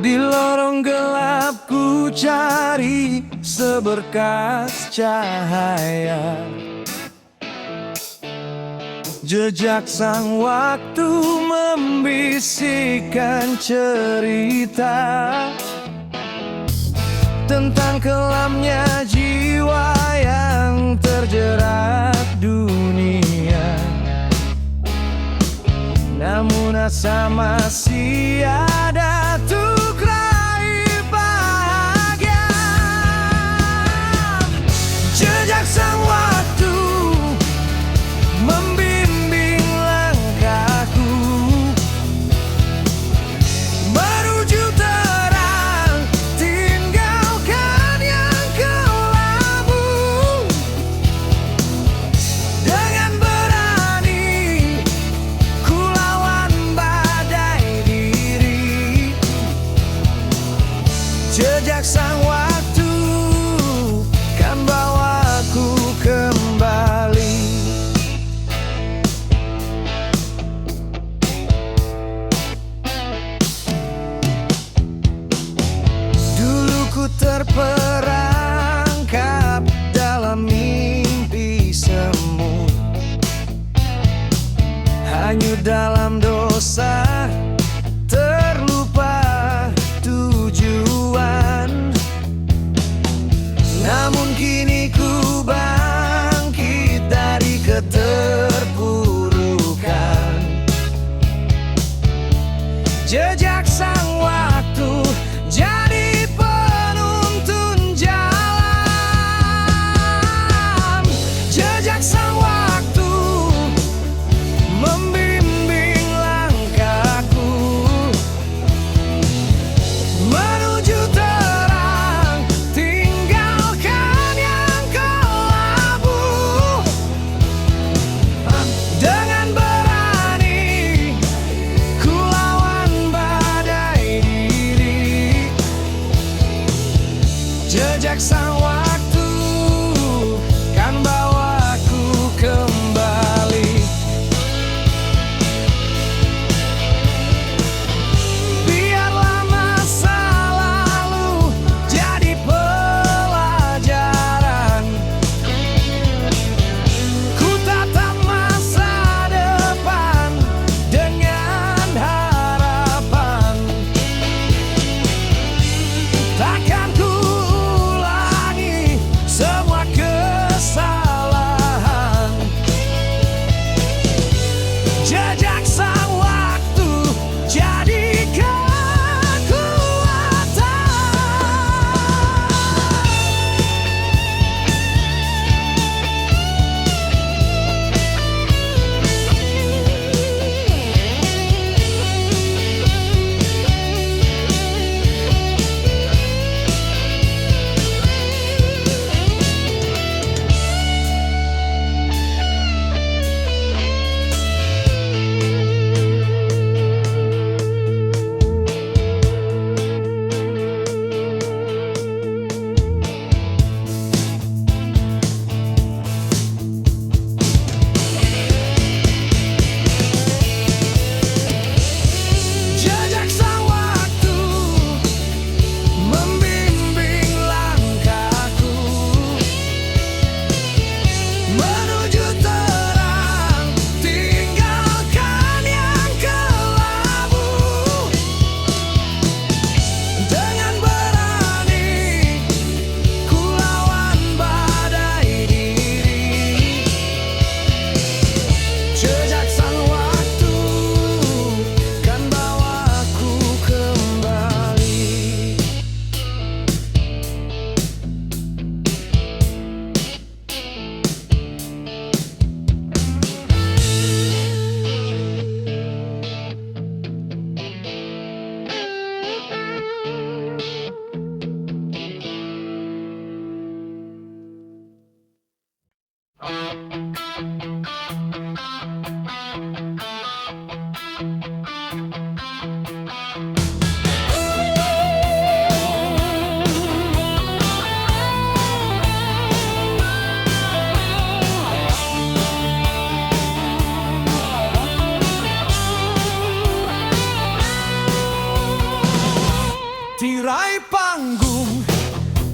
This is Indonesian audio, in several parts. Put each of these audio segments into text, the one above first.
Di lorong gelap ku cari seberkas cahaya, jejak sang waktu membisikkan cerita tentang kelamnya jiwa yang terjerat dunia. Namun asa masih ada untuk raih bahagia. Jejak sang waktu membimbing langkahku menuju terang, tinggalkan yang kelabu. Dengan berani ku lawan badai diri. Jejak sang waktu kan bawaku kembali. Dulu ku terperangkap dalam mimpi semu, hanyut dalam dosa, terlupa tujuan. Namun kini ku bangkit dari keterpurukan. Jejak sang waktu jadi penuntun jalan. Jejak sang waktu membimbing langkahku menuju terang, tinggalkan yang kelabu. Dengan berani ku lawan badai diri.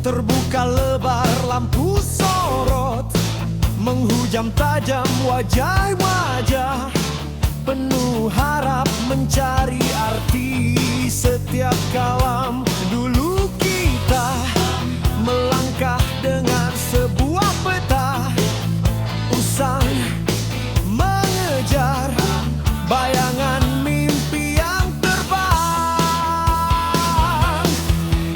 Terbuka lebar lampu sorot, menghujam tajam wajah-wajah penuh harap mencari arti setiap kalam. Dulu kita melangkah dengan sebuah peta, usang mengejar bayangan mimpi yang terbang.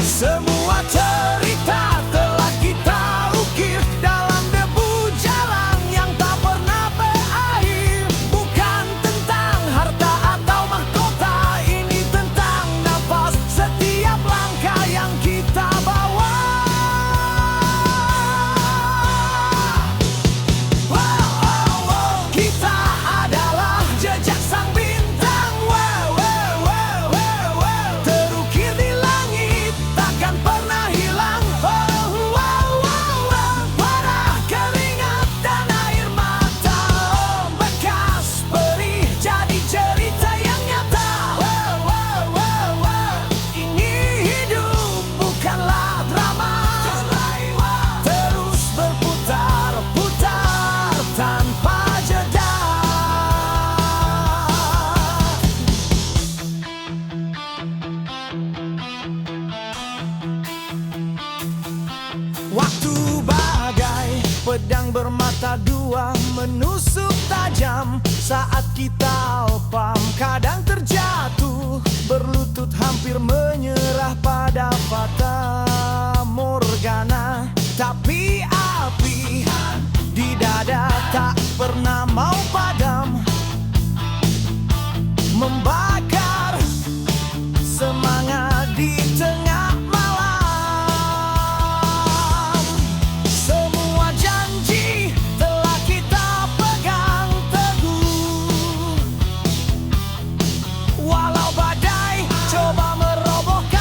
Semua cerita telah kita ukir dalam debu jalan yang tak pernah berakhir. Bukan tentang harta atau mahkota, ini tentang nafas setiap langkah yang kita bawa. Kita adalah jejak sang bintang, terukir di langit, takkan pernah hilang. Pada keringat dan air mata, bekas perih jadi cerita yang nyata. Ini hidup bukanlah drama, terus berputar-putar tanpa jeda. Waktu bagai pedang bermata dua, menusuk tajam saat kita opam. Kadang terjatuh, berlutut hampir menyerah pada fata morgana. Tapi api di dada tak pernah mau padam, membakar semangat di tengah malam. Semua janji telah kita pegang teguh, walau badai coba merobohkan.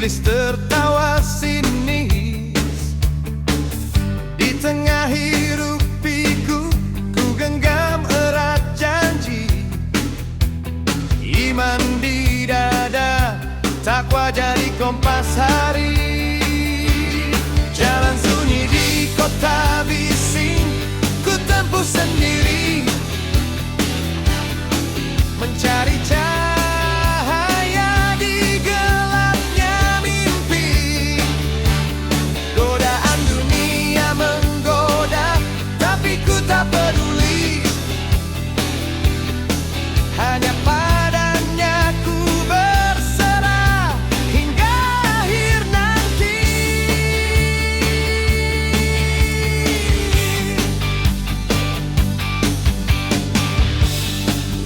Iblis tertawa sinis. Di tengah hiruk pikuk ku genggam erat janji. Iman di dada, takwa jadi kompas hari. Jalan sunyi di kota bising ku tempuh sendiri, mencari cahaya di gelapnya mimpi. Godaan dunia menggoda, tapi ku tak peduli. Hanya padanya ku berserah hingga akhir nanti.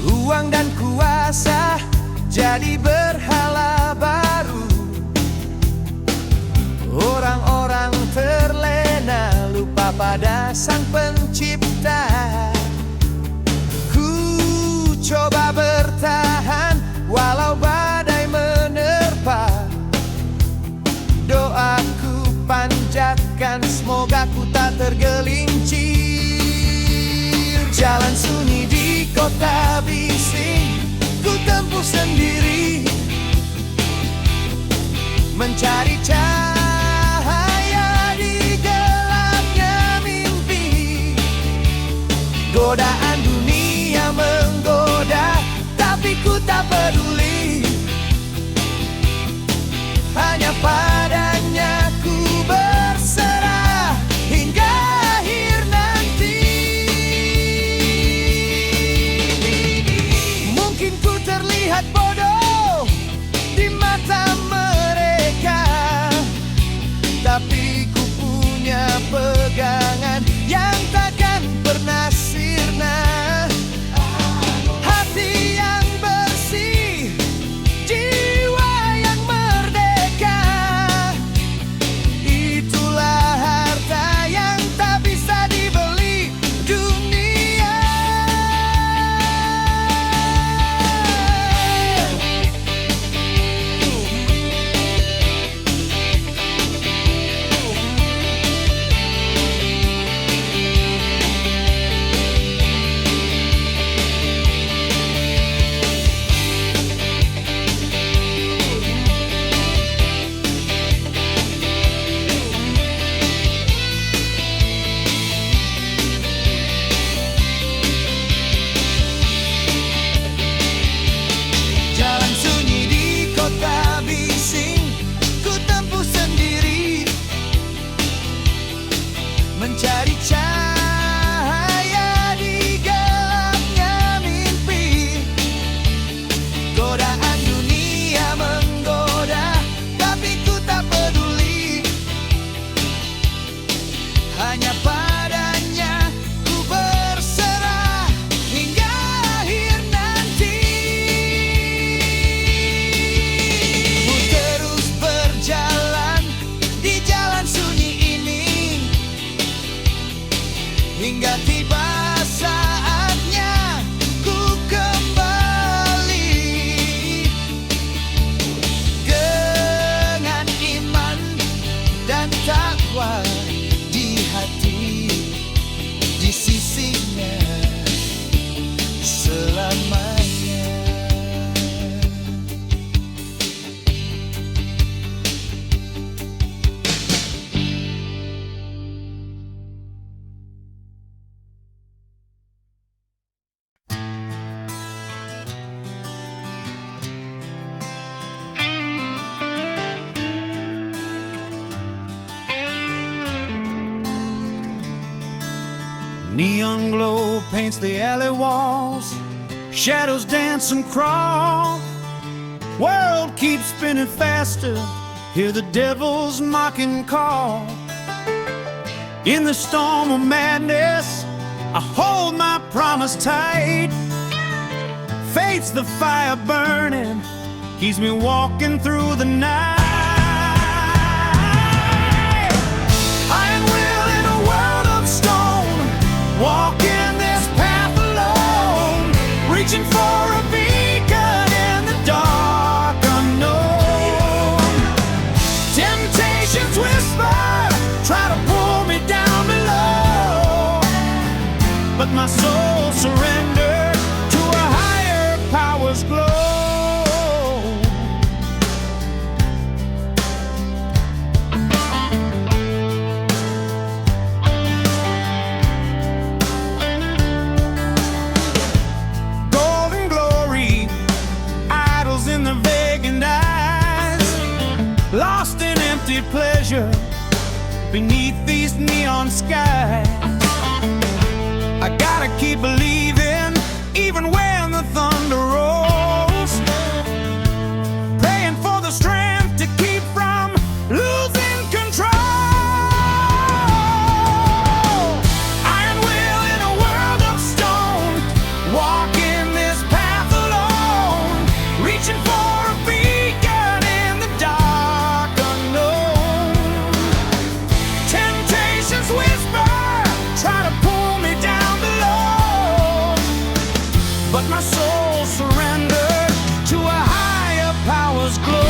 Uang dan kuasa jadi berhala baru. Orang-orang terlena, lupa pada Sang Pencipta. Ku coba bertahan walau badai menerpa. Doaku panjatkan, semoga ku tak tergelincir. Jalan sunyi di kota bising ku tempuh sendiri, mencari cahaya di gelapnya mimpi. Godaan dunia menggoda, tapi ku tak peduli. Hanya padanya ku berserah hingga akhir nanti. Mungkin ku terlihat bodoh di mata mereka, tapi ku punya pegangan yang takkan pernah sirna. Hati yang bersih, jiwa yang merdeka, itulah harta yang tak bisa dibeli dunia. Jalan sunyi di kota bising ku tempuh sendiri, mencari cahaya di gelapnya mimpi. Godaan dunia menggoda, tapi ku tak peduli. Hanya padanya ku berserah hingga akhir nanti. Ku terus berjalan di jalan sunyi ini, hingga tiba saatnya ku kembali dengan iman dan takwa di hati, di sisinya selamanya. Neon glow paints the alley walls, shadows dance and crawl. World keeps spinning faster, hear the devil's mocking call. In the storm of madness, I hold my promise tight. Faith's the fire burning, keeps me walking through the night. Iron will in a world of stone, walking this path alone, reaching for a beacon in the dark unknown. lost in empty pleasure beneath these neon skies. I gotta keep believing even when the thunder rolls, praying for the strength to keep from losing control. Iron will in a world of stone, walking this path alone, reaching for a beacon in the dark unknown. Temptations whisper, try to pull me down below, but my soul surrendered to a higher power's glow.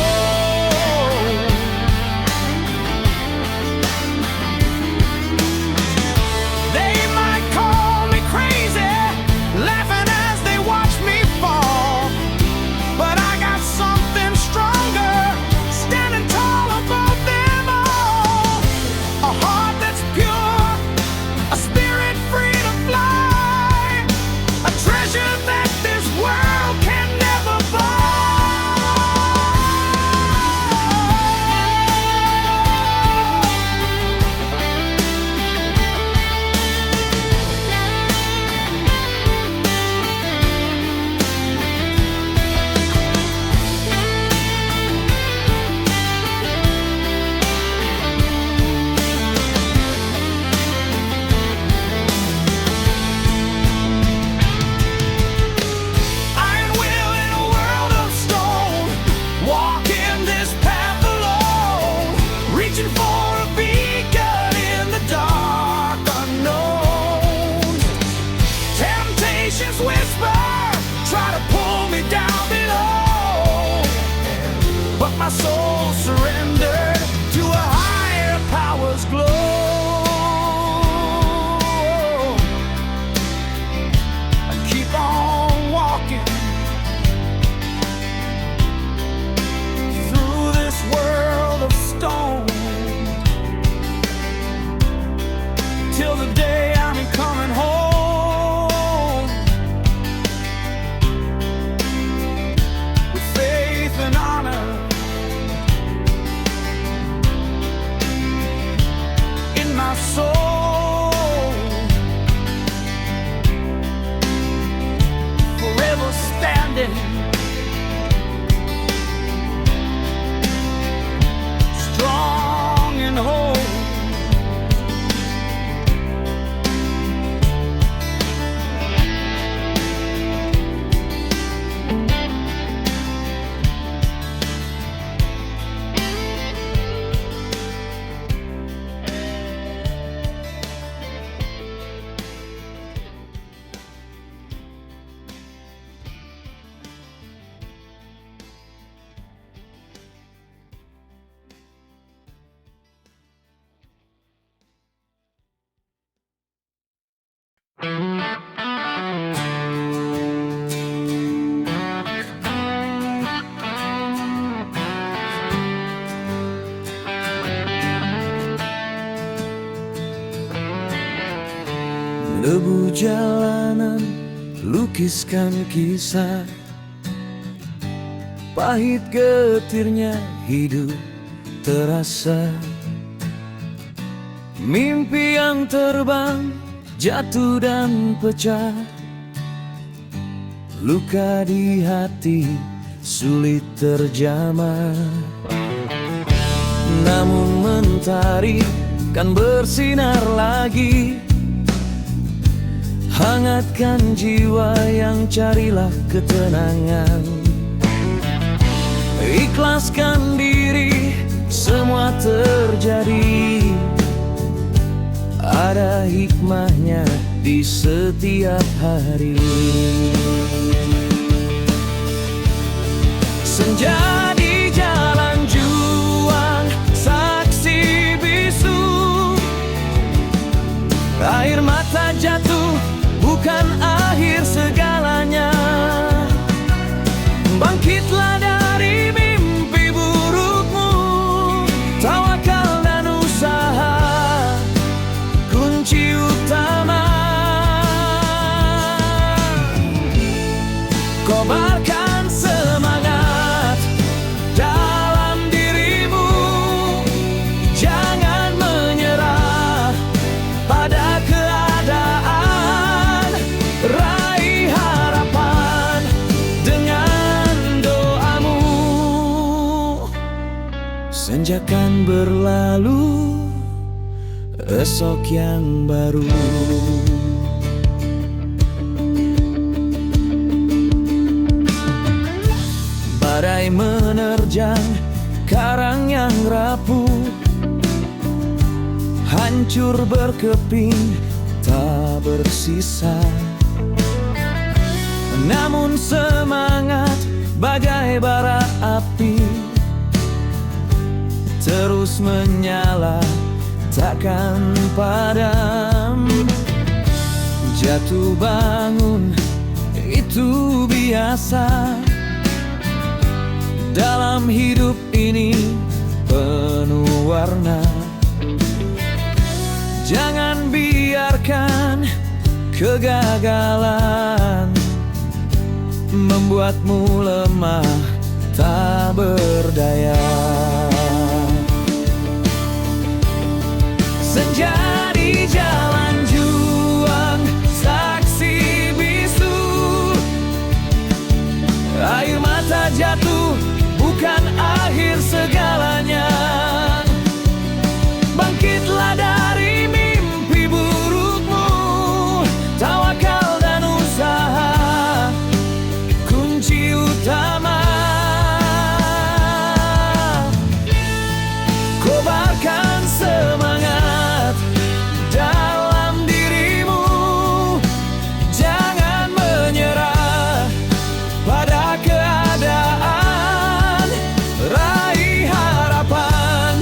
They might call me crazy, laughing as they watch me fall, but I got something stronger, standing tall above them all. A heart that's pure, a spirit free to fly, a treasure that this world can never buy. Iron will in a world of stone, walking this path alone, reaching for a beacon in the dark unknown. Temptations whisper, try to pull me down below, but my soul surrendered to a higher power's glow. I keep on walking through this world of stone till the day I'm coming home, with faith and honor in my soul, forever standing strong and whole. Debu jalanan, lukiskan kisah, pahit getirnya hidup terasa. Mimpi yang terbang, jatuh dan pecah, luka di hati sulit terjamah. Namun mentari kan bersinar lagi, hangatkan jiwa yang carilah ketenangan. Ikhlaskan diri, semua terjadi, ada hikmahnya di setiap hari. Senja di jalan juang, saksi bisu, air mata jatuh bukan akhir segalanya. Bangkitlah dari mimpi burukmu, tawakal dan usaha kunci utama. Kobarkan semangat, akan berlalu, esok yang baru. Badai menerjang karang yang rapuh, hancur berkeping tak bersisa. Namun semangat bagai bara api terus menyala, takkan padam. Jatuh bangun itu biasa dalam hidup ini penuh warna. Jangan biarkan kegagalan membuatmu lemah tak berdaya. Senja di jalan juang, saksi bisu, air mata jatuh bukan akhir segalanya. Bangkitlah dari mimpi burukmu, tawakal dan usaha kunci utama. Kobarkan semangat dalam dirimu, jangan menyerah pada keadaan. Raih harapan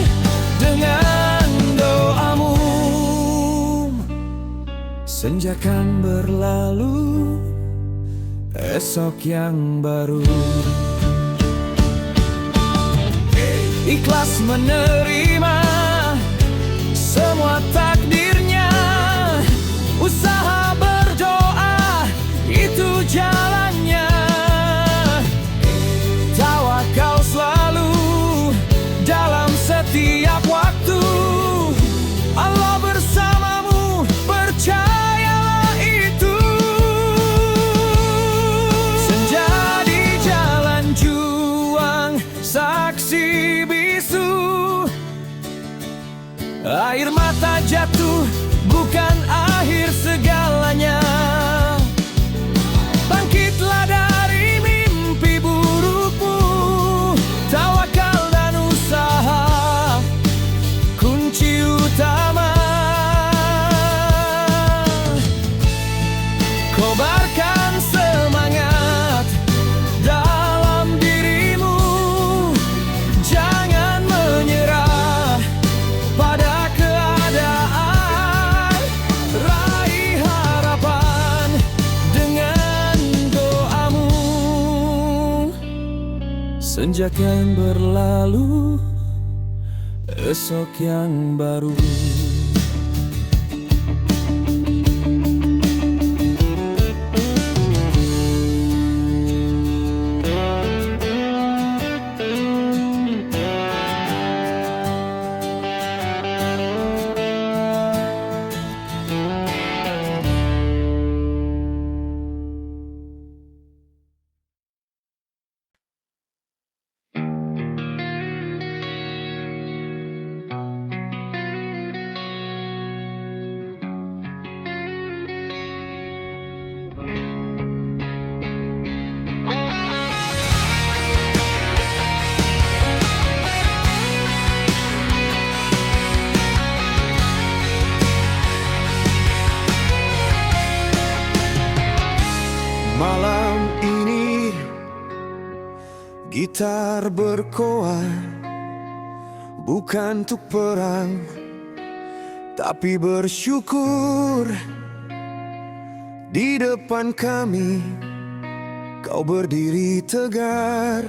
dengan doamu. Senja kan berlalu, esok yang baru. Ikhlas menerima semua takdirnya, usaha berdoa itu jalannya. Tawakal selalu dalam setiap waktu, Allah bersamamu, percayalah itu. Senja di jalan juang, saksi bisu, air mata jatuh bukan akhir segalanya. Bangkitlah dari mimpi burukmu, tawakal dan usaha kunci utama. Kobarkan semangat dalam dirimu, jangan menyerah pada keadaan. Raih harapan dengan doamu. Senja kan berlalu, esok yang baru. Malam ini gitar berkoar, bukan untuk perang tapi bersyukur. Di depan kami kau berdiri tegar,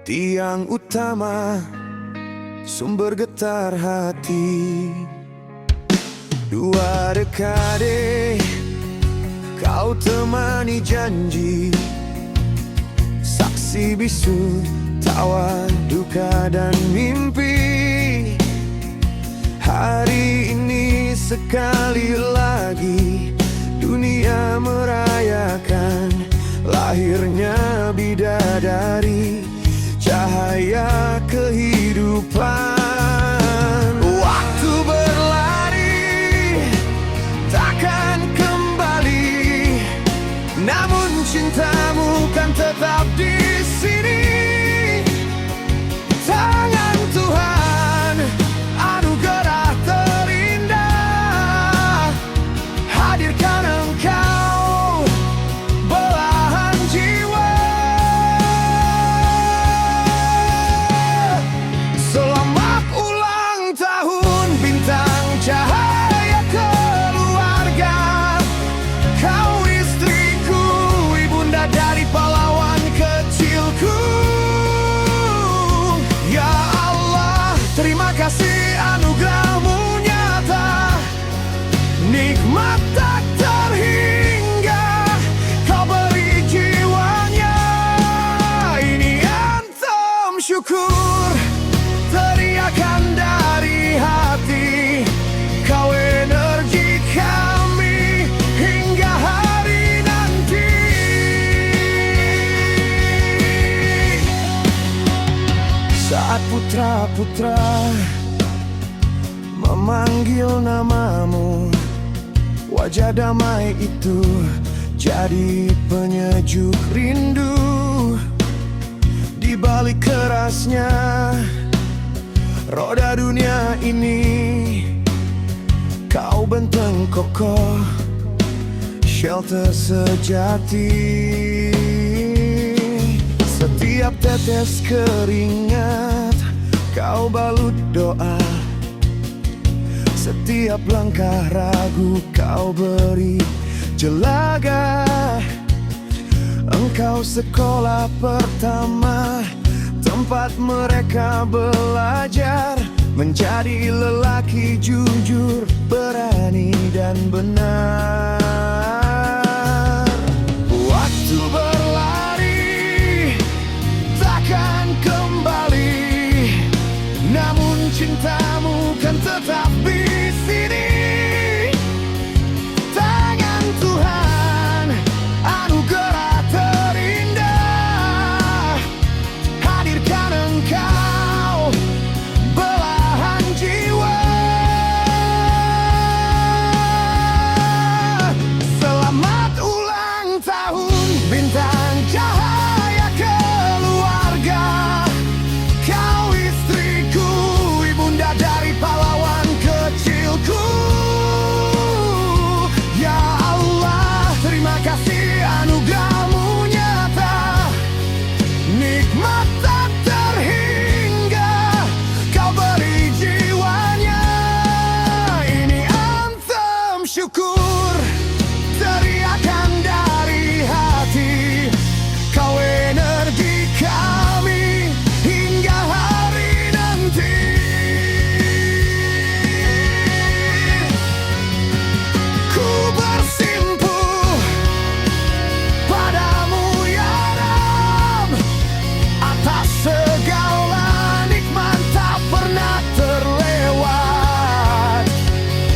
tiang utama, sumber getar hati. 2 dekade kau temani janji, saksi bisu, tawa, duka dan mimpi. Hari ini sekali lagi dunia merayakan lahirnya bidadari, cahaya kehidupan terima kasih anugerahmu nyata, nikmat tak terhingga kau beri jiwanya. Ini anthem syukur, teriakan dari hati, kau energi kami hingga hari nanti. Saat putra-putra memanggil namamu, wajah damai itu jadi penyejuk rindu. Di balik kerasnya roda dunia ini, kau benteng kokoh, shelter sejati. Setiap tetes keringat kau balut doa, setiap langkah ragu kau beri jelaga. Engkau sekolah pertama, tempat mereka belajar menjadi lelaki jujur, berani dan benar. Waktu berlari takkan kembali, namun cintamu kan tetap di sini. Tangan Tuhan, anugerah terindah, hadirkan Engkau belahan jiwa. Selamat ulang tahun bintang cahaya keluarga, kau istriku, ibunda dari pahlawan kecilku. Ya Allah, terima kasih anugerahmu nyata, nikmat tak terhingga kau beri jiwanya. Ini anthem syukur, teriakan dari hati, kau energi kami hingga hari nanti. Ku bersimpu padamu ya Rab, atas segala nikmat tak pernah terlewat.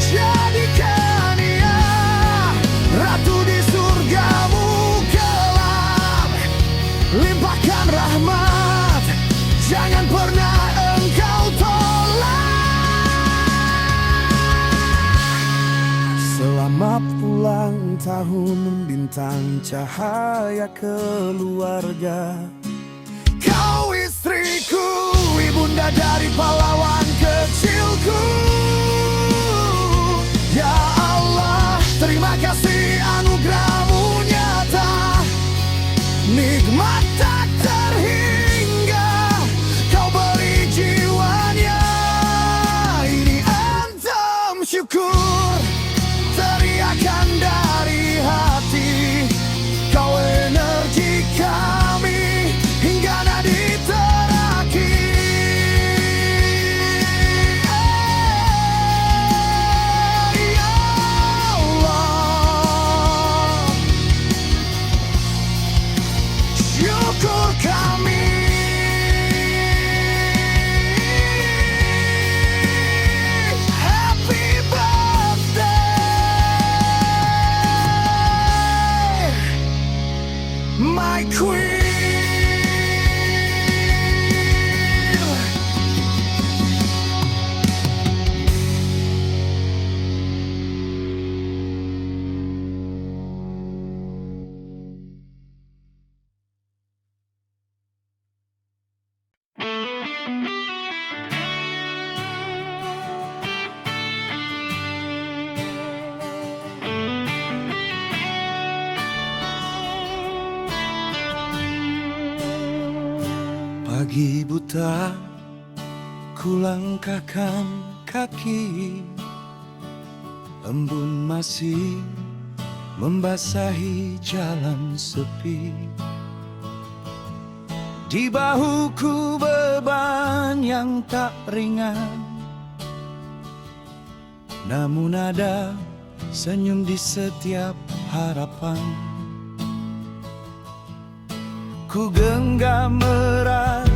Jadikan ia ratu di surgamu kelak, limpahkan rahmat, jangan pernah engkau tolak. Selamat ulang tahun bintang cahaya keluarga, kau istriku, ibunda dari pahlawan kecilku. Ya Allah, terima kasih anugerahmu nyata, nikmat tak terhingga kau beri jiwanya. Ini anthem syukur, teriakan dari hati, kau energi kami hingga nadi terakhir. Ya Allah, syukur kami. Happy birthday, my queen. Pagi buta, ku langkahkan kaki, embun masih membasahi jalan sepi. Di bahuku beban yang tak ringan, namun ada senyum di setiap harapan. Ku genggam erat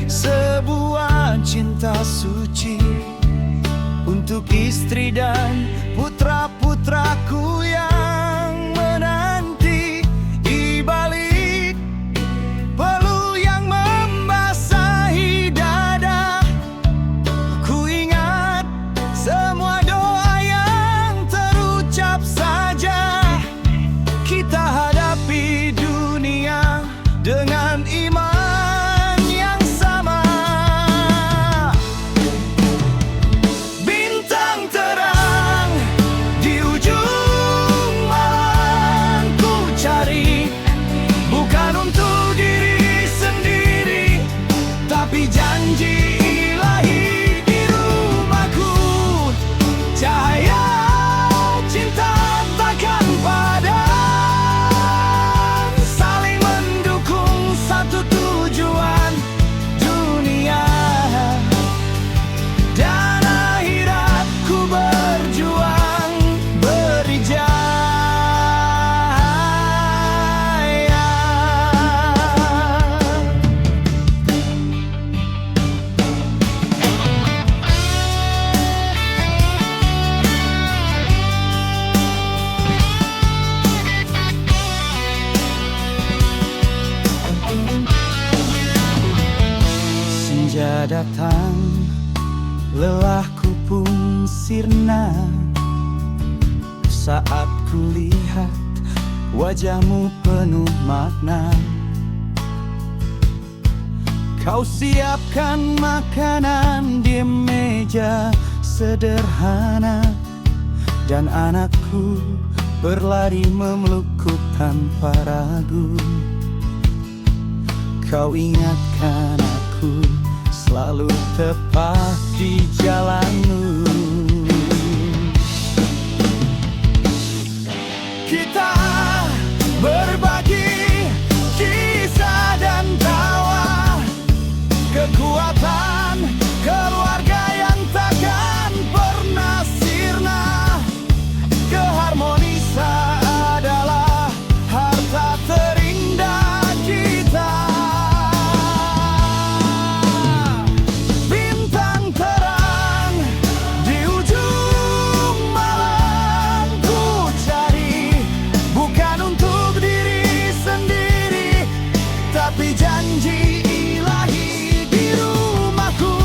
sebuah cinta suci untuk istri dan putra-putraku yang menanti. Di balik peluk yang membasahi dada, ku ingat semua doa yang terucap saja. Kita hadapi dunia dengan iman yang sama. Bintang terang di ujung malam ku cari, bukan untuk diri sendiri, tapi janji ilahi di rumahku. Cahaya cinta takkan padam, saling mendukung satu tujuan, dunia dan akhirat. Ku berjuang beri jaya. Senja datang, lelahku pun sirna saat ku lihat wajahmu penuh makna. Kau siapkan makanan di meja sederhana, dan anakku berlari memelukku tanpa ragu. Kau ingatkan aku selalu tepat di jalanmu. Kita berbagi kisah dan tawa, kekuatan keluarga yang takkan pernah sirna. Keharmonisan adalah harta terindah kita. Bintang terang di ujung malam ku cari, bukan untuk diri sendiri, tapi janji ilahi di rumahku.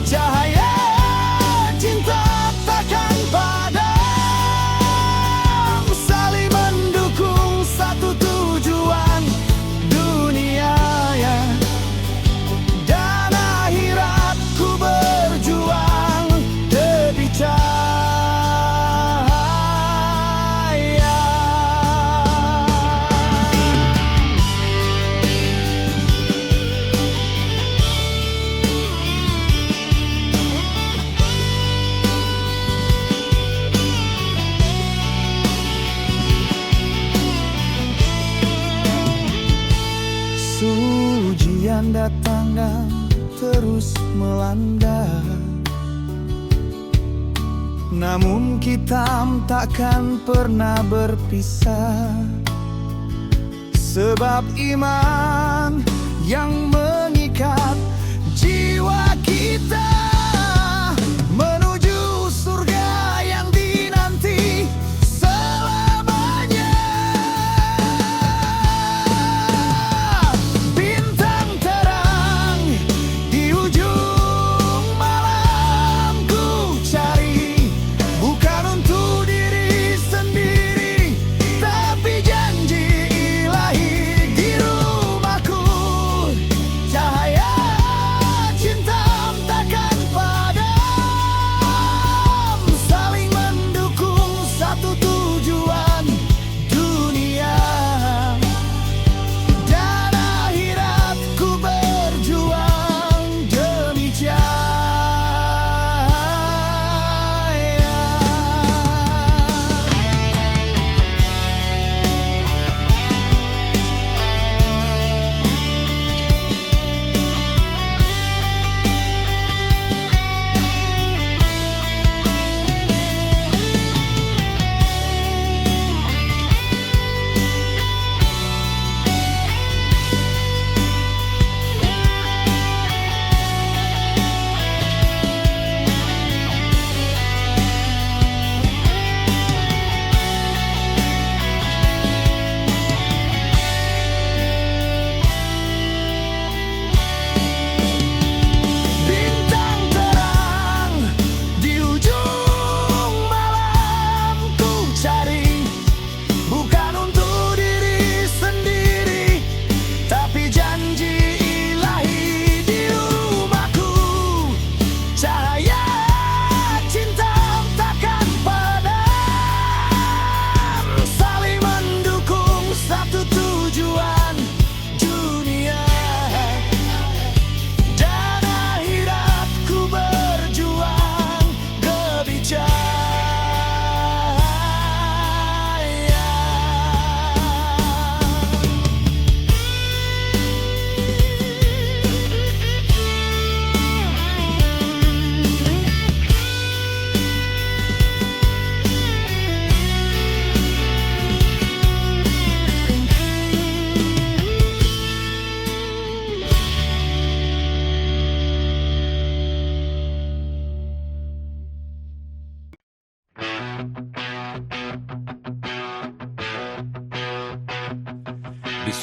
Cahaya cinta takkan padam, saling mendukung satu tujuan, dunia dan akhirat. Ku berjuang demi cahaya. Ujian datang dan terus melanda, namun kita takkan pernah berpisah, sebab iman yang mengikat jiwa kita menuju surga yang dinanti selamanya. Bintang terang di ujung malam ku cari, bukan untuk diri sendiri, tapi janji ilahi di rumahku.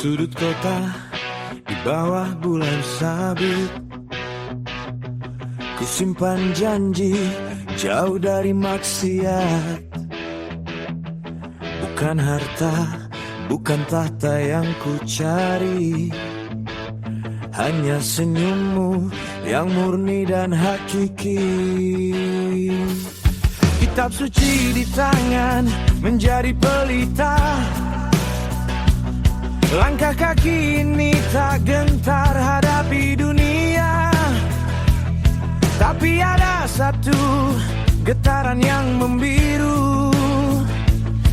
sudut kota, di bawah bulan sabit, ku simpan janji jauh dari maksiat. Bukan harta, bukan tahta yang ku cari, hanya senyummu yang murni dan hakiki. Kitab suci di tangan menjadi pelita, langkah kaki ini tak gentar hadapi dunia. Tapi ada satu getaran yang membiru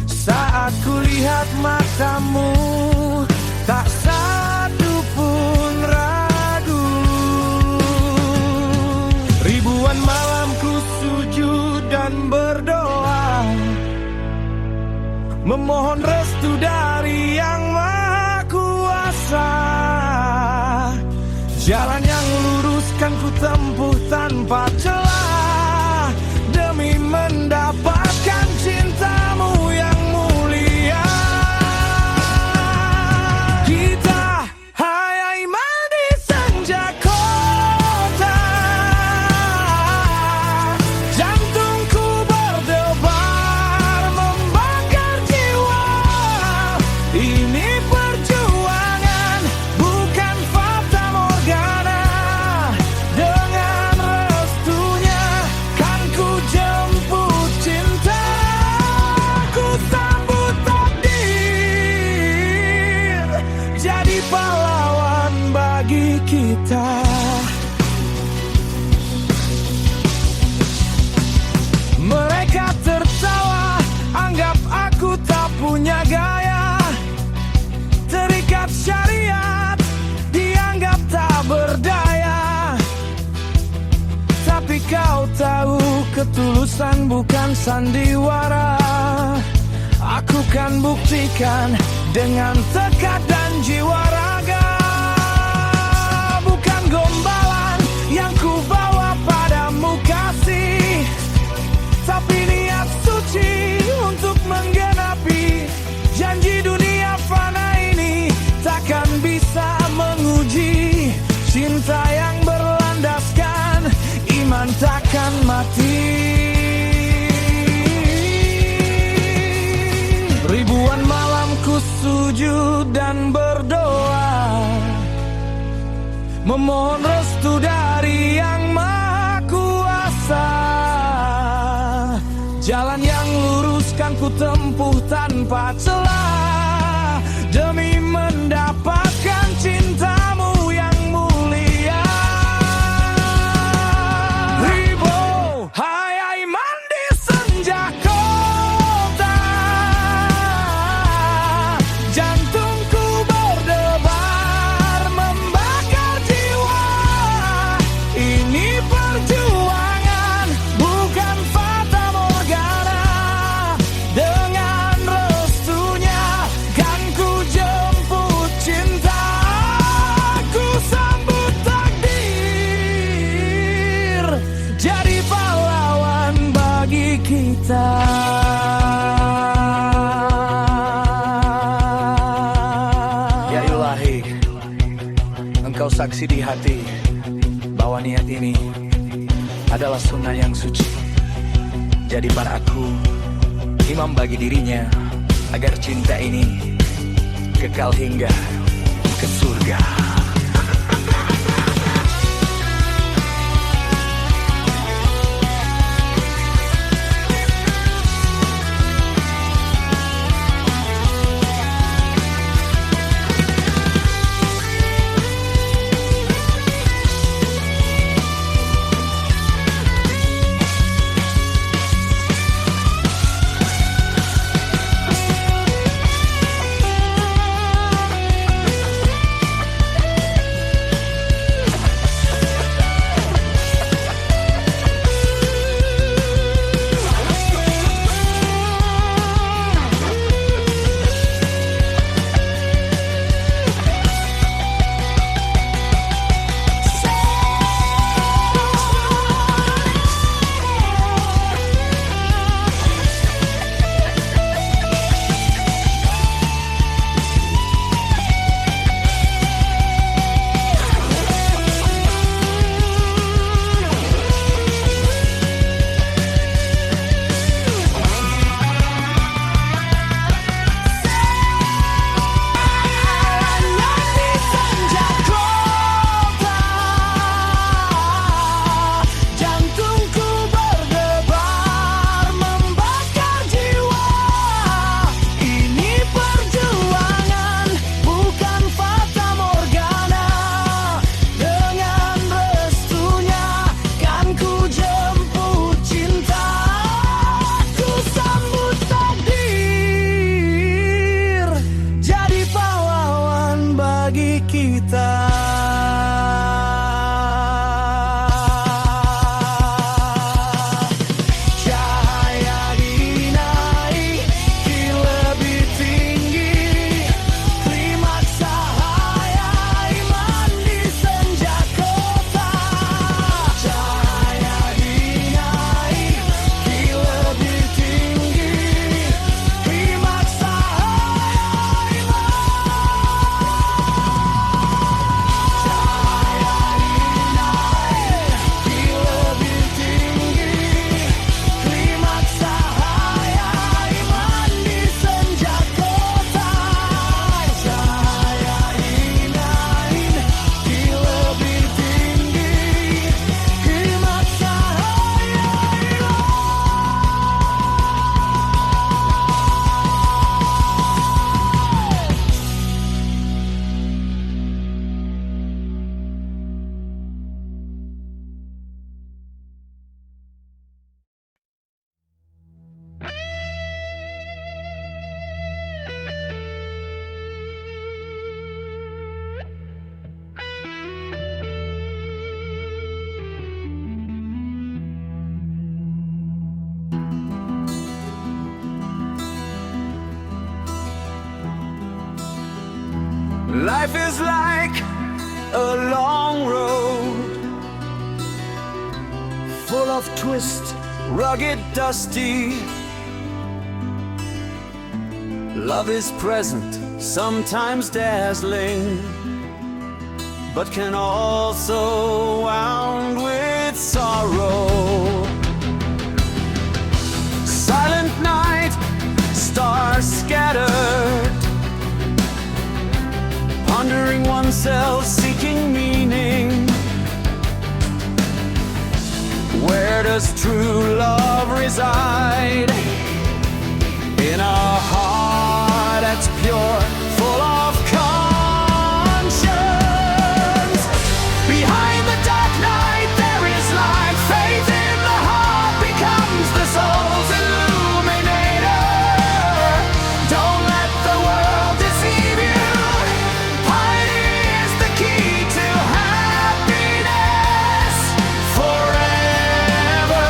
saat kulihat matamu, tak satu pun ragu. Ribuan malam ku sujud dan berdoa, memohon restu dari Yang Maha Kuasa. Jalan yang lurus kan ku tempuh tanpa celah, demi mendapatkan cintamu yang mulia. Kita hayai di senja kota, jantungku berdebar membakar jiwa. Ini perjuangan bukan fata morgana, dengan restunya kan ku jemput cinta. Ku sambut takdir jadi pahlawan bagi kita. Mereka tertawa, anggap aku tak punya gaya. Terikat syariat, dianggap tak berdaya. Tapi kau tahu ketulusan bukan sandiwara. Aku kan buktikan dengan tekad dan jiwa raga. Bukan gombalan yang ku bawa padamu kasih, tapi niat suci untuk menggenapi janji. Dunia fana ini takkan bisa menguji cinta yang berlandaskan iman takkan mati. Ribuan malam ku sujud dan berdoa, memohon restu dari Yang Maha Kuasa. Jalan yang lurus kan ku tempuh tanpa celah, demi mendapatkan cintamu yang mulia. Ribo hayai mandi senja kota, jantungku berdebar membakar jiwa. Ini perjuangan bukan fata morgana, dengan restunya kan ku jemput cinta. Ku sambut takdir jadi pahlawan bagi kita. Ya Ilahi, Engkau saksi di hati bahwa niat ini adalah sunnah yang suci. Jadikan aku imam bagi dirinya, agar cinta ini kekal hingga ke surga. Life is like a long road, full of twists, rugged, dusty. Love is present, sometimes dazzling, but can also wound with sorrow. Silent night, stars scattered, pondering oneself, seeking meaning. Where does true love reside? In a heart that's pure, full of conscience. Behind the dark night there is light. Faith in the heart becomes the soul's illuminator. Don't let the world deceive you. Piety is the key to happiness forever.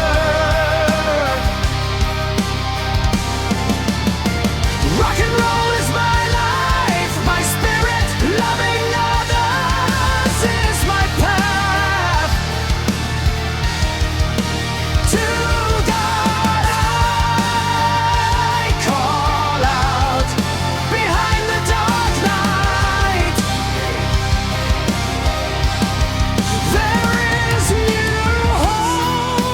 Rock and roll is my life, my spirit, loving others is my path. To God I call out, behind the dark night there is new hope.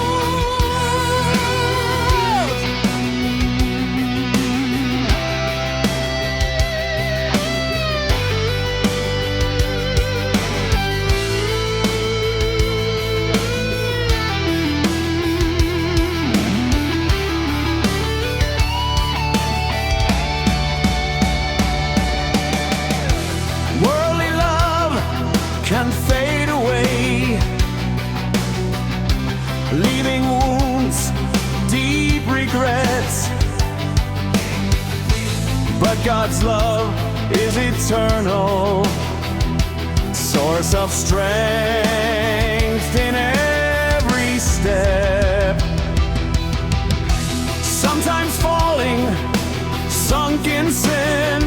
Worldly love can fade away, leaving wounds, deep regrets. But God's love is eternal, source of strength in every step. Sometimes falling, sunk in sin,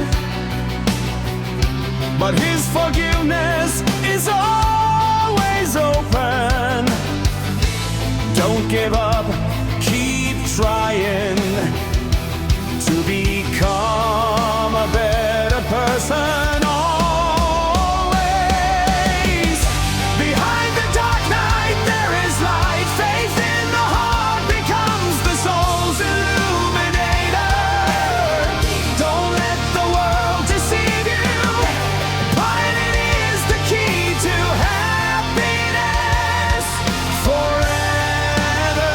but His forgiveness is always open. Don't give up, keep trying to become a better person always. Behind the dark night there is light. Faith in the heart becomes the soul's illuminator. Don't let the world deceive you. Piety is the key to happiness forever.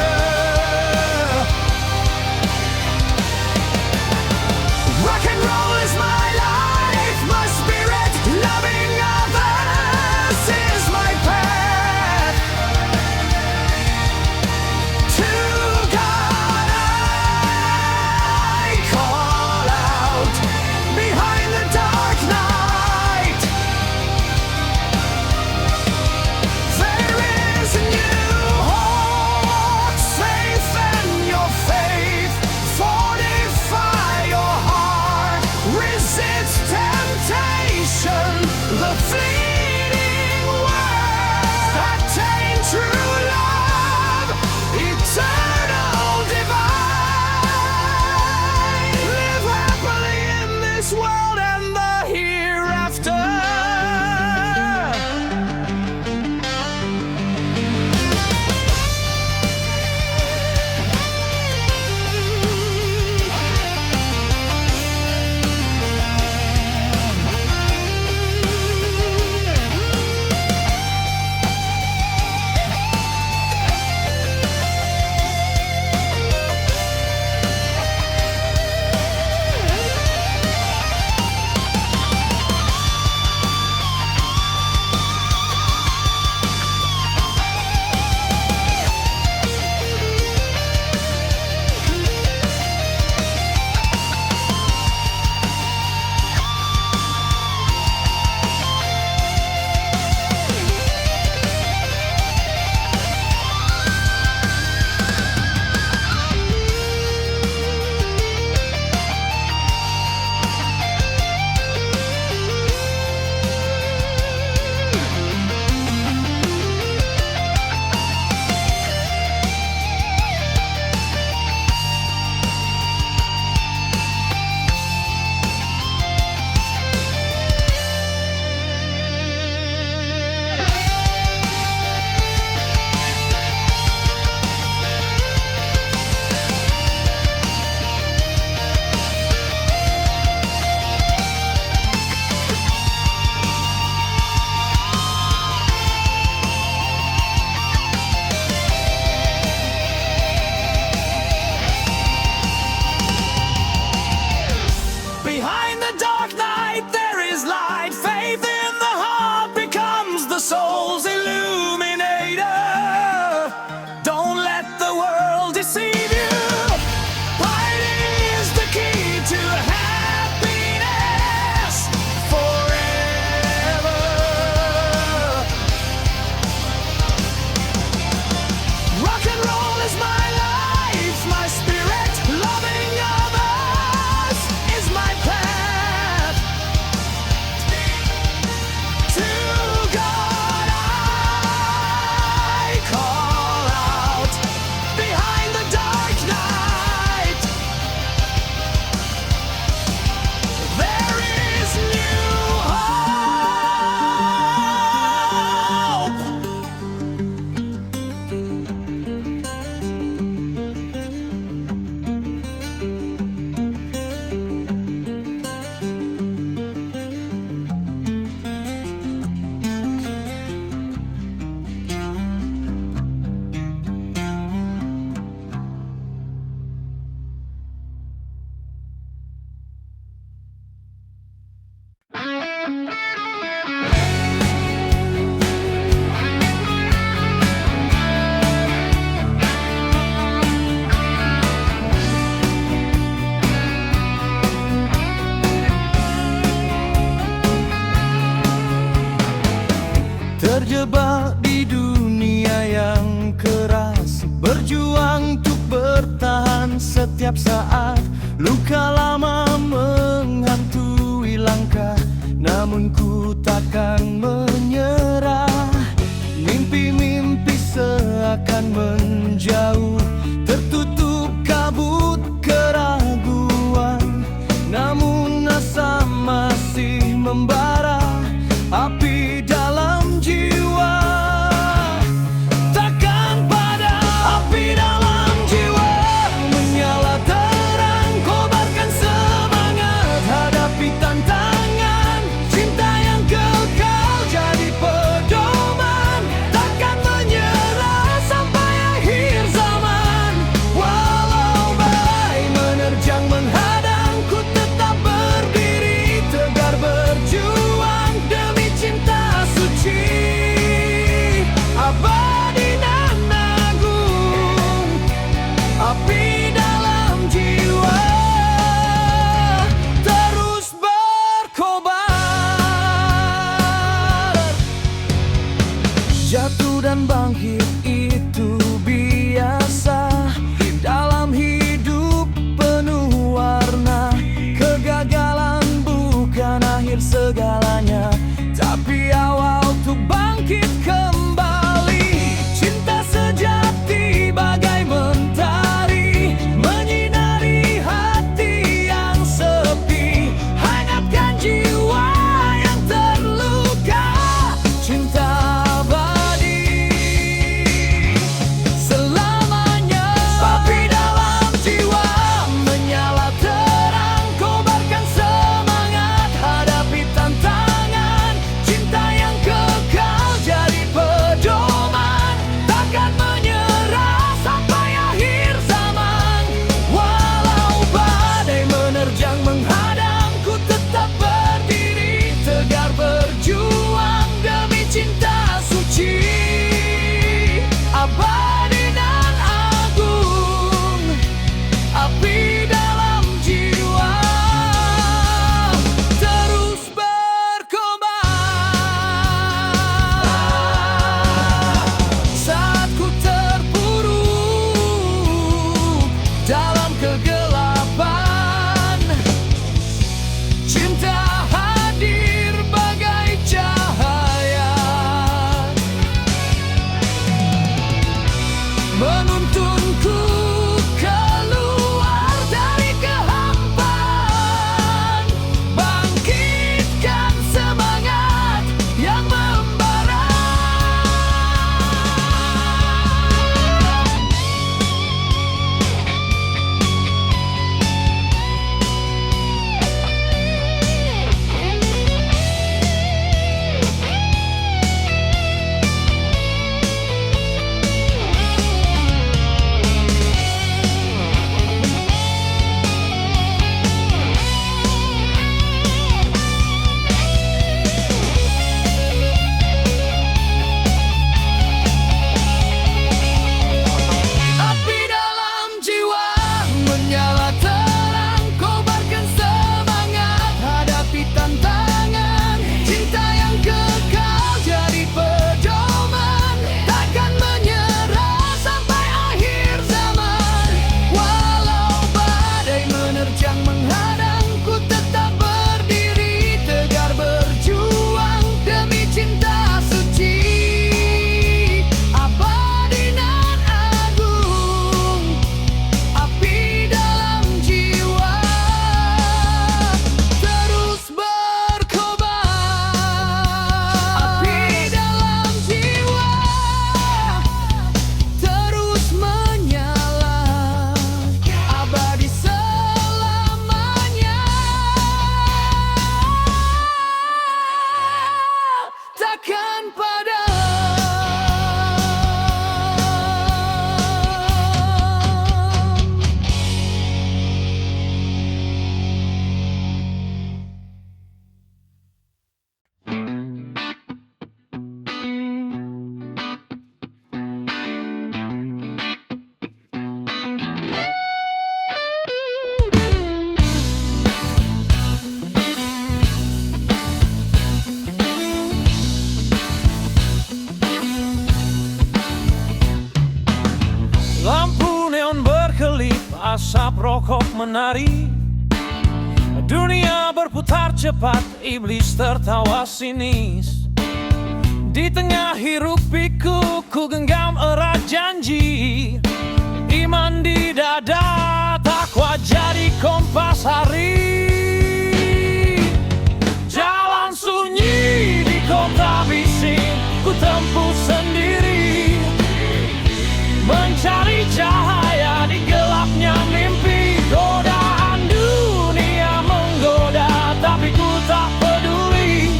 berjuang untuk bertahan setiap saat. Luka lama menghantui langkah, namun ku takkan menyerah. Mimpi-mimpi seakan menjauh, tertutup kabut keraguan, namun asa masih membara, api dalam jiwa. Takkan padam api dalam jiwa, menyala terang, kobarkan semangat, hadapi tantangan, cinta yang kekal jadi pedoman. Takkan menyerah sampai akhir zaman. Walau badai menerjang menghadang, ku tetap berdiri tegar berjuang demi cinta suci, abadi dan agung, api dalam jiwa terus berkobar. Jatuh dan bangkit itu biasa dalam hidup penuh warna. Kegagalan bukan akhir segalanya, tapi awal untuk bangkit kembali. Cinta sejati bagai mentari, menyinari hati yang sepi, hangatkan jiwa yang terluka. Cinta abadi selamanya, api dalam jiwa, menyala terang, kobarkan semangat, hadapi tantangan, cinta yang kekal jadi pedoman. Takkan menyerah sampai akhir zaman. Walau badai menerjang menghadang, ku tetap berdiri tegar berjuang demi cinta suci, abadi dan agung, api dalam jiwa terus berkobar. Saat ku terpuruk dalam kegelapan, cinta hadir bagai cahaya, menuntunku keluar dari kehampaan, bangkitkan semangat yang membara. Lampu neon berkelip, asap rokok menari. Dunia berputar cepat, iblis tertawa sinis. Di tengah hiruk pikuk, ku genggam erat janji. Iman di dada, takwa jadi kompas hari. Jalan sunyi di kota bising, ku tempuh sendiri. Mencari cahaya di gelapnya mimpi. Godaan dunia menggoda, tapi ku tak peduli.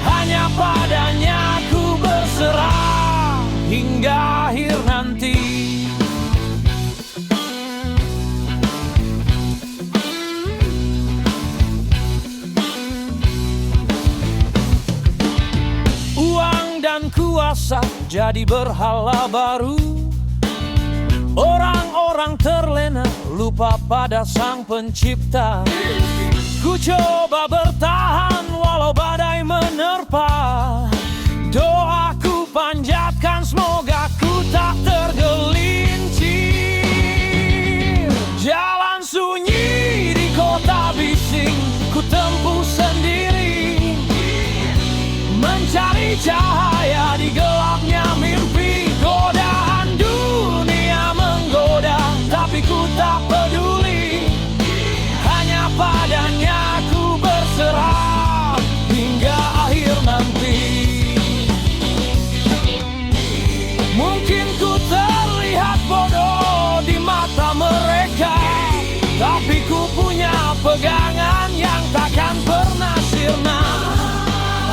Hanya padanya ku berserah hingga akhir nanti. Uang dan kuasa jadi berhala baru. Orang-orang terlena, lupa pada sang pencipta. Ku coba bertahan walau badai menerpa. Doaku panjatkan semoga ku tak tergelincir. Jalan sunyi di kota bising, ku tempuh sendiri. Mencari cahaya di gelapnya mimpi. Godaan dunia menggoda, tapi ku tak peduli. Hanya padanya ku berserah hingga akhir nanti. Mungkin ku terlihat bodoh di mata mereka, tapi ku punya pegangan yang takkan pernah sirna.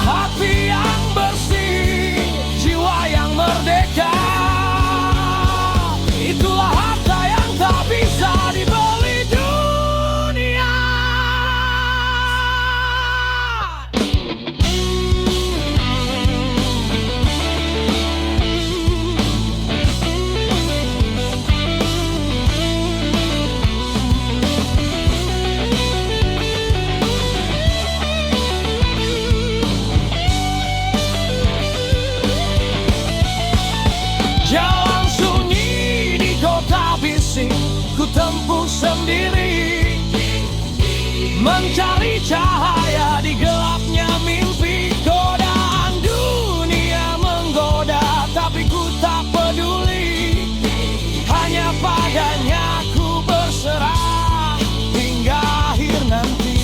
Hati yang bersih, jiwa yang merdeka. Itulah harta yang tak bisa dibeli dunia. Jalan sunyi di kota bising, ku tempuh sendiri. Mencari cahaya di gelapnya mimpi. Godaan dunia menggoda, tapi ku tak peduli. Hanya padanya ku berserah hingga akhir nanti.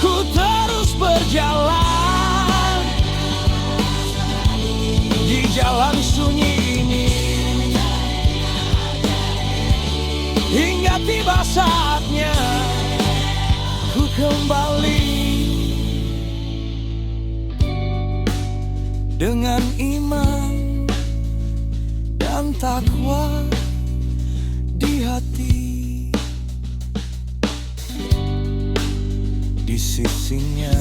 Ku terus berjalan di jalan sunyi ini, hingga tiba saatnya ku kembali. Dengan iman dan takwa di hati, di sisinya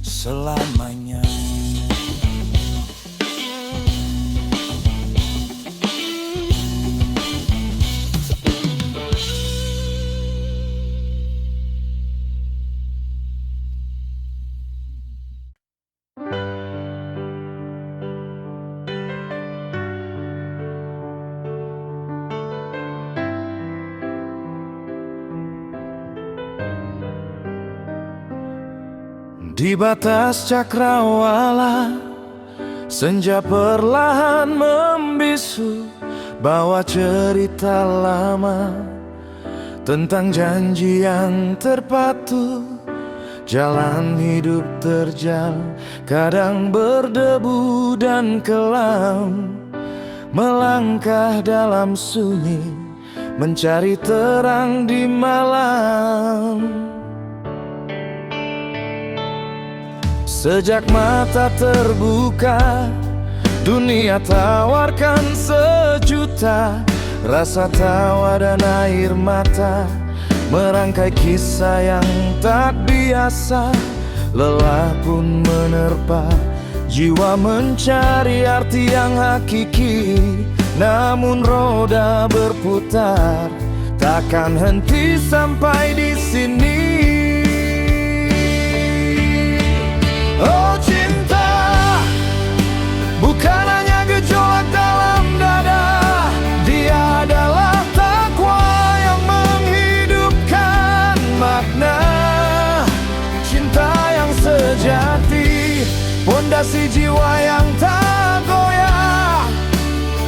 selamanya. Di batas cakrawala, senja perlahan membisu, bawa cerita lama tentang janji yang terpatu. Jalan hidup terjal, kadang berdebu dan kelam. Melangkah dalam sunyi, mencari terang di malam. Sejak mata terbuka, dunia tawarkan sejuta. Rasa tawa dan air mata, merangkai kisah yang tak biasa. Lelah pun menerpa, jiwa mencari arti yang hakiki. Namun roda berputar, takkan henti sampai di sini. Oh cinta, Pondasi jiwa yang tak goyah,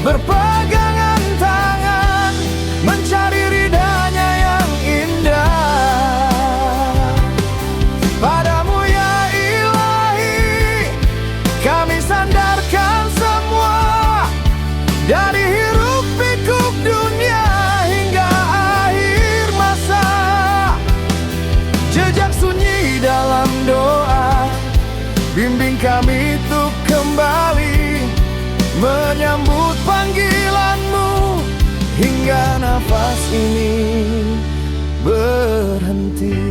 berpegangan tangan, mencari ridhanya yang indah. Padamu ya Ilahi, kami sandarkan semua, dari hiruk pikuk dunia hingga akhir masa. Jejak sunyi dalam doa, bimbing kami untuk kembali menyambut panggilanmu hingga nafas ini berhenti.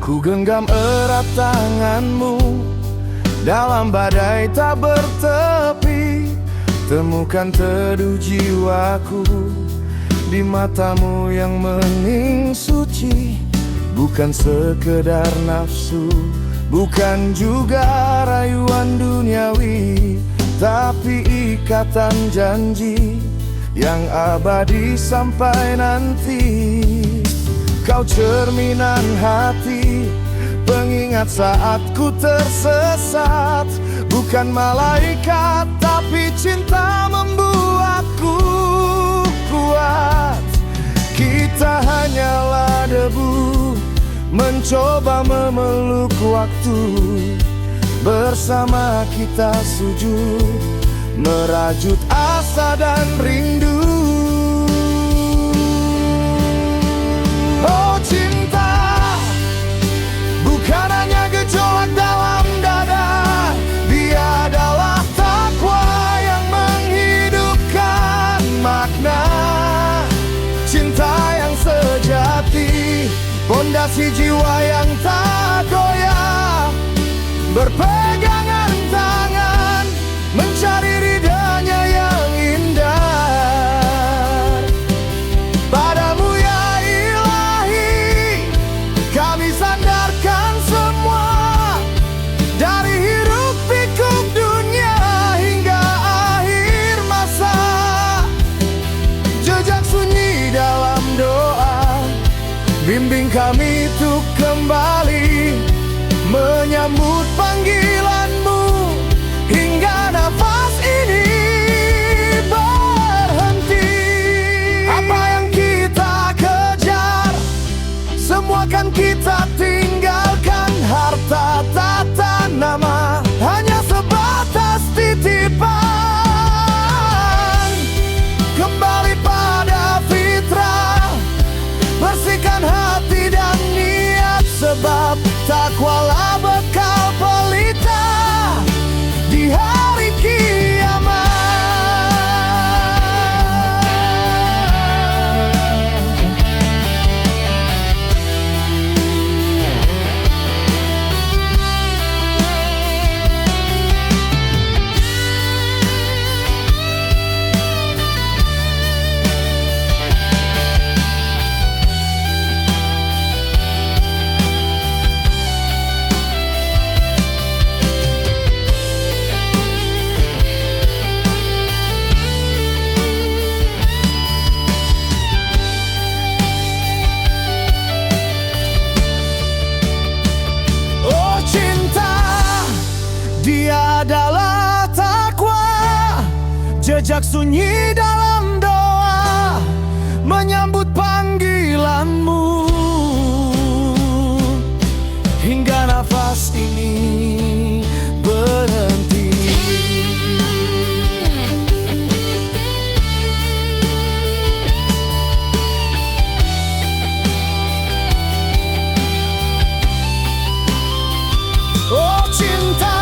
Ku genggam erat tanganmu dalam badai tak bertepi. Temukan teduh jiwaku di matamu yang mening suci. Bukan sekedar nafsu, bukan juga rayuan duniawi, tapi ikatan janji yang abadi sampai nanti. Kau cerminan hati, pengingat saat ku tersesat. Bukan malaikat, tapi cinta membuatku kuat. Kita hanyalah debu, mencoba memeluk waktu. Bersama kita sujud, merajut asa dan rindu. Oh cinta, bukan hanya gejolak dalam dada. Dia adalah takwa yang menghidupkan makna. Cinta yang sejati, pondasi jiwa yang tak goyah, berpegangan tangan, mencari ridhanya yang indah. Padamu ya Ilahi, kami sandarkan semua, dari hiruk pikuk dunia hingga akhir masa. Jejak sunyi dalam doa, bimbing kami untuk kembali menyambut panggilanmu hingga nafas ini berhenti. Apa yang kita kejar, semua kan kita tinggalkan. Harta tata nama hanya sebatas titipan. Kembali pada fitrah, bersihkan hati dan niat, sebab takwalah bekal pelita di hari kiamat. Dia adalah takwa, jejak sunyi dalam doa, menyambut panggilanmu hingga nafas ini berhenti. Oh cinta,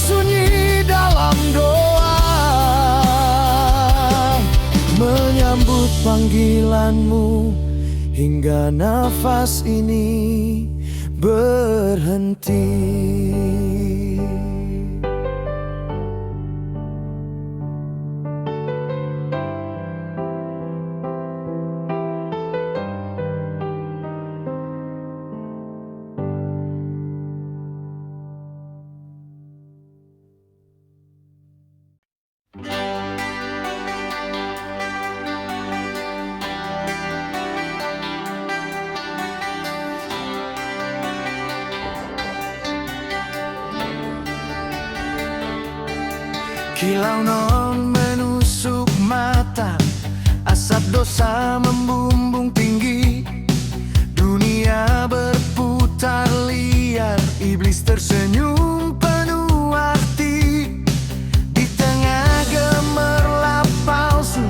sunyi dalam doa, menyambut panggilanmu hingga nafas ini berhenti. Kilau non menusuk mata, asap dosa membumbung tinggi. Dunia berputar liar, iblis tersenyum penuh arti. Di tengah gemerlap palsu,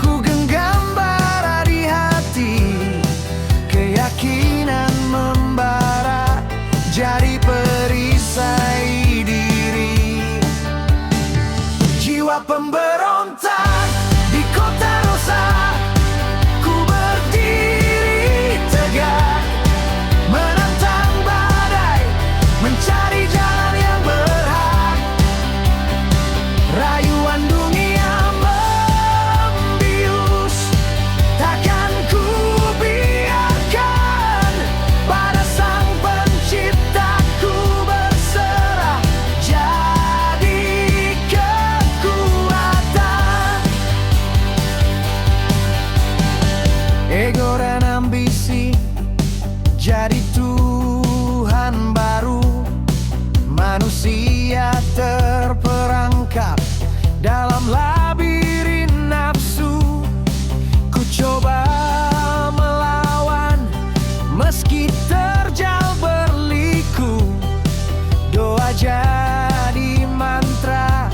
ku genggam bara di hati. Keyakinan membara, jadi perisai diri. Jiwa pemberontak di kota dosa, ku berdiri tegak, menantang badai, mencari jalan yang berhak. Rayuan dunia membius, takkan ku biarkan. Pada Sang Pencipta ku berserah, jadi kekuatan. Ego dan ambisi jadi Tuhan baru. Manusia terperangkap dalam labirin nafsu. Ku coba melawan meski terjal berliku. Doa jadi mantra,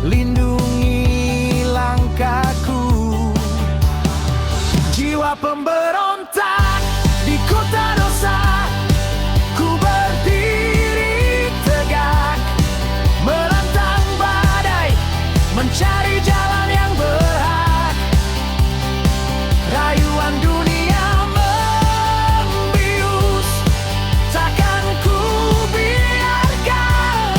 lindungi langkahku. Jiwa pemberontak di kota dosa, ku berdiri tegak, menantang badai, mencari jalan yang berhak. Rayuan dunia membius, takkan ku biarkan.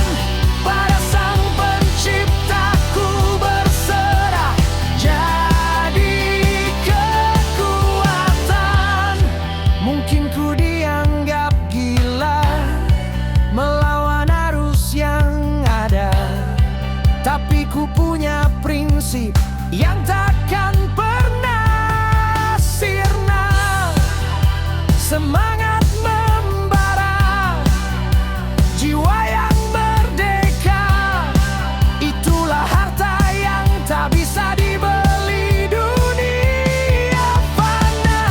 Pada Sang Pencipta ku berserah, jadi kekuatan. Mungkin ku dianggap gila melawan arus yang ada, tapi ku punya prinsip yang takkan pernah sirna. Semangat membara, jiwa yang merdeka, itulah harta yang tak bisa dibeli dunia fana.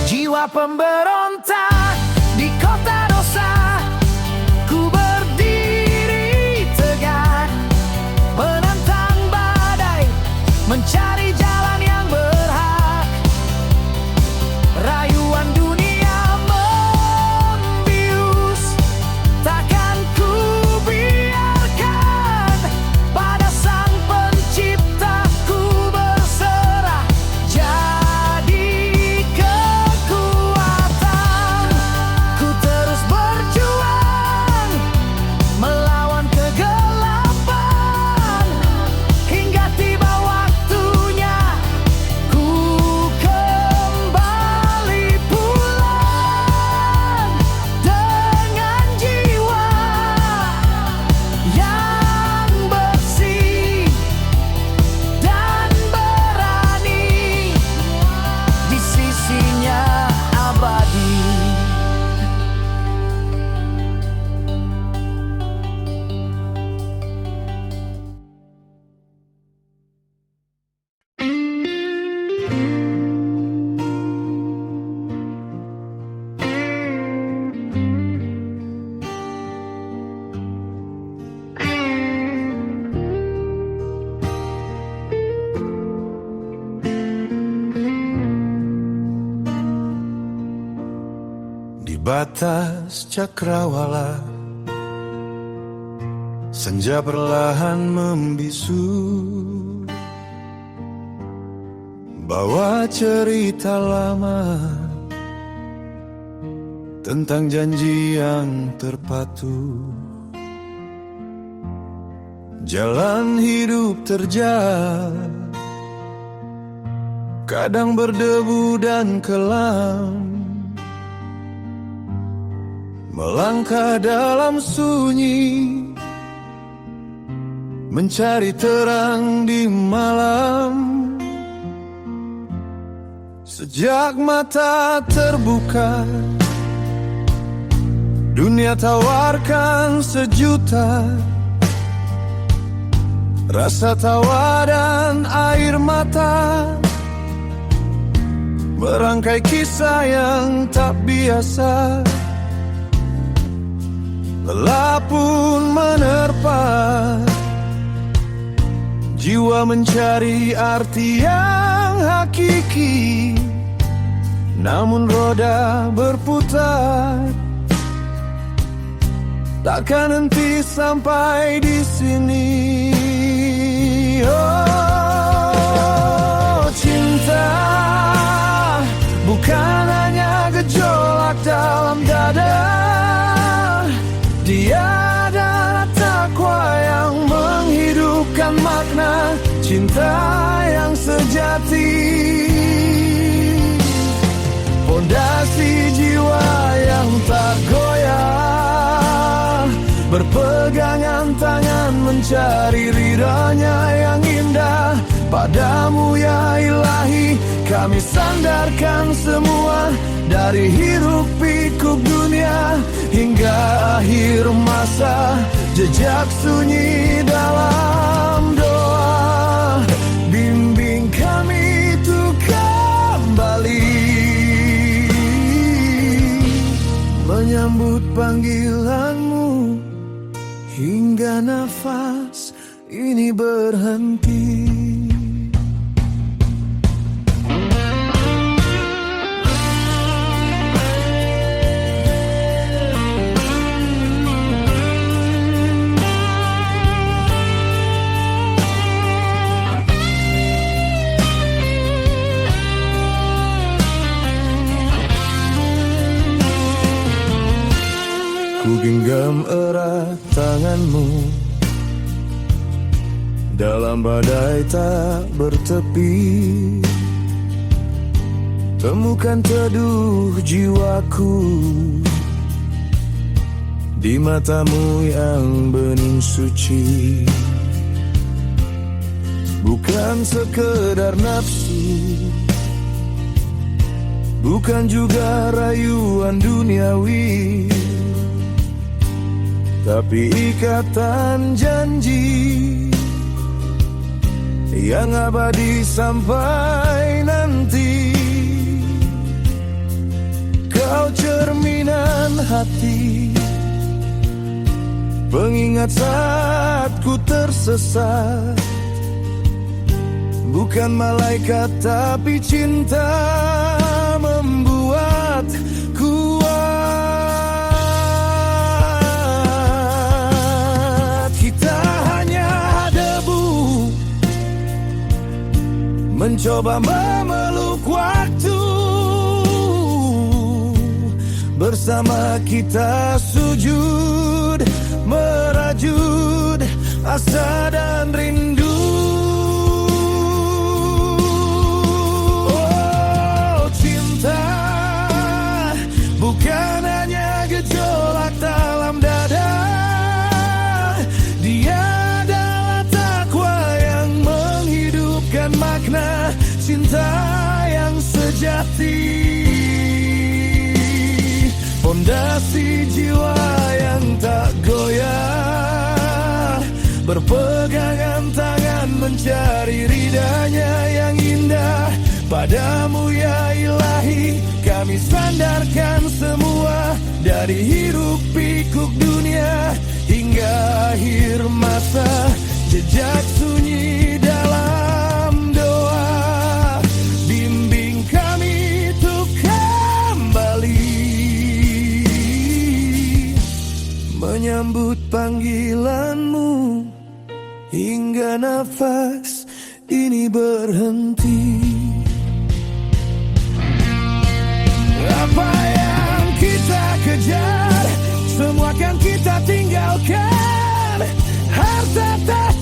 Jiwa pemberontak di kota dosa, ku berdiri tegak, menantang badai, mencari jalan yang berhak. Rayuan dunia membius, takkan ku biarkan. Pada Sang Pencipta ku berserah, jadi kekuatan. Ku terus berjuang melawan kegelapan, hingga tiba waktunya ku kembali pulang dengan jiwa yang bersih dan berani, di sisinya abadi. Di batas cakrawala, senja perlahan membisu, bawa cerita lama tentang janji yang terpatu. Jalan hidup terjal, kadang berdebu dan kelam. Melangkah dalam sunyi, mencari terang di malam. Sejak mata terbuka, dunia tawarkan sejuta rasa tawa dan air mata, merangkai kisah yang tak biasa. Lelah pun menerpa, jiwa mencari arti yang hakiki. Namun roda berputar, takkan henti sampai di sini. Oh, cinta bukan hanya gejolak dalam dada. Dia adalah takwa yang menghidupkan makna cinta yang sejati. Fondasi jiwa yang tak goyah, berpegangan tangan mencari ridhanya yang indah. Padamu ya ilahi, kami sandarkan semua, dari hiruk pikuk dunia hingga akhir masa. Jejak sunyi dalam doa, bimbing kami untuk kembali menyambut panggilanmu hingga nafas ini berhenti. Ku genggam erat tanganmu, dalam badai tak bertepi. Temukan teduh jiwaku di matamu yang bening suci. Bukan sekedar nafsu, bukan juga rayuan duniawi, tapi ikatan janji yang abadi sampai nanti. Kau cerminan hati, pengingat saat ku tersesat. Bukan malaikat tapi cinta membuat kuat. Kita hanya debu, mencoba memeluk waktu. Bersama kita sujud, merajut asa dan rindu. Oh, cinta bukan hanya gejolak dalam dada. Dia adalah takwa yang menghidupkan makna cinta yang sejati. Fondasi jiwa yang tak goyah, berpegangan tangan mencari ridhanya yang indah. Padamu ya ilahi, kami sandarkan semua, dari hiruk pikuk dunia hingga akhir masa. Jejak sunyi dalam doa, bimbing kami untuk kembali menyambut panggilanmu hingga nafas ini berhenti. Apa yang kita kejar, semua kan kita tinggalkan. Harta tak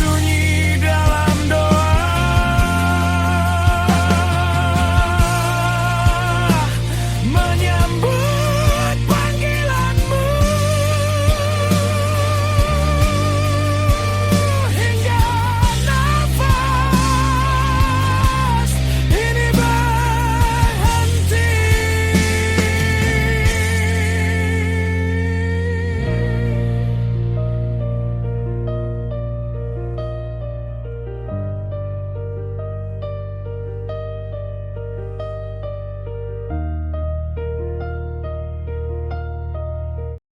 sunyi